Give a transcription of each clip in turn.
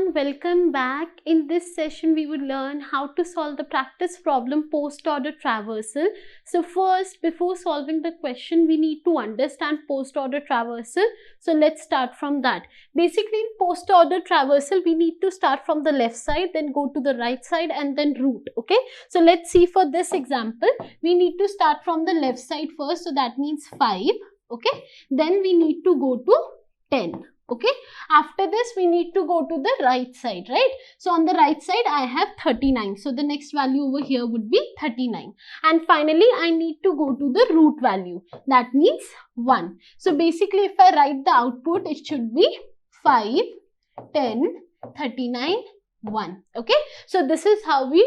everyone, welcome back. In this session we would learn how to solve the practice problem post-order traversal. So first, before solving the question, we need to understand post-order traversal. So let's start from that. Basically in post-order traversal we need to start from the left side, then go to the right side and then root. Okay, so let's see. For this example we need to start from the left side first, so that means 5. Okay, then we need to go to 10. Okay, after this we need to go to the right side, right? So on the right side I have 39, so the next value over here would be 39, and finally I need to go to the root value, that means 1. So basically if I write the output, it should be 5, 10, 39, 1. Okay, so this is how we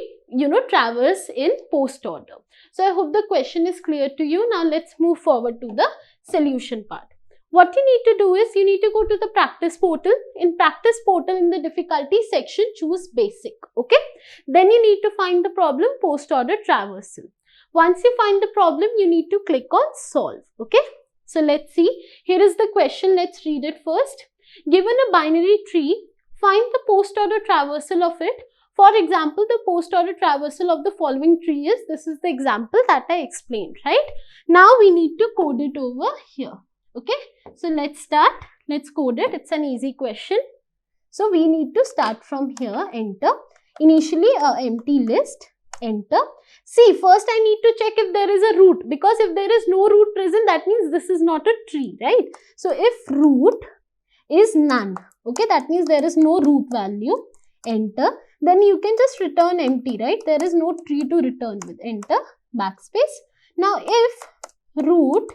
traverse in post order. So I hope the question is clear to you. Now let's move forward to the solution part. What you need to do is you need to go to the practice portal. In practice portal, in the difficulty section, choose basic. Okay, then you need to find the problem post order traversal. Once you find the problem, you need to click on solve. Okay, so let's see. Here is the question. Let's read it first. Given a binary tree, find the post order traversal of it. For example, the post order traversal of the following tree is, this is the example that I explained, right? Now we need to code it over here. Okay, so let's start. Let's code it. It's an easy question. So we need to start from here. Enter. Initially a empty list. Enter. See, first I need to check if there is a root, because if there is no root present, that means this is not a tree, right? So if root is none, okay, that means there is no root value. Enter. Then you can just return empty, right? There is no tree to return with. Enter. Backspace. Now if root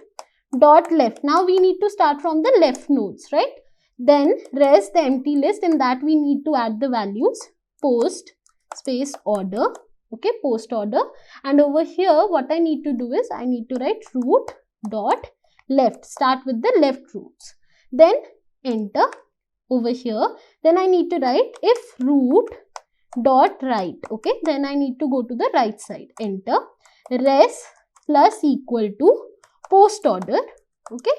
dot left, now we need to start from the left nodes, right? Then rest the empty list, in that we need to add the values post space order. Okay, post order, and over here what I need to do is I need to write root dot left, start with the left roots, then enter over here. Then I need to write if root dot right. Okay, then I need to go to the right side. Enter. Res plus equal to post order. Okay,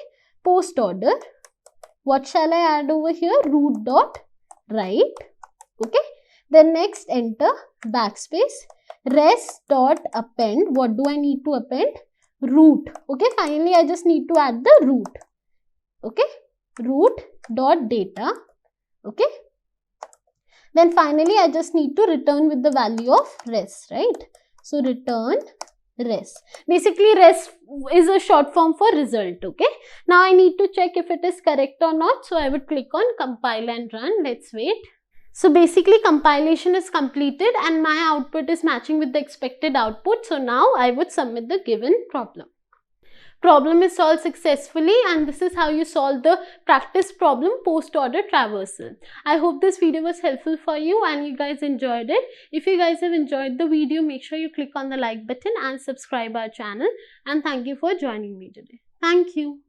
post order. What shall I add over here? Root dot right. Okay, then next enter, backspace, res dot append. What do I need to append? Root. Okay, finally I just need to add the root. Okay, root dot data. Okay, then finally I just need to return with the value of res, right? So return res. Basically res is a short form for result. Okay, now I need to check if it is correct or not, so I would click on compile and run. Let's wait. So basically compilation is completed and my output is matching with the expected output. So now I would submit the given problem. Problem is solved successfully, and this is how you solve the practice problem post order traversal. I hope this video was helpful for you and you guys enjoyed it. If you guys have enjoyed the video, make sure you click on the like button and subscribe our channel, and thank you for joining me today. Thank you.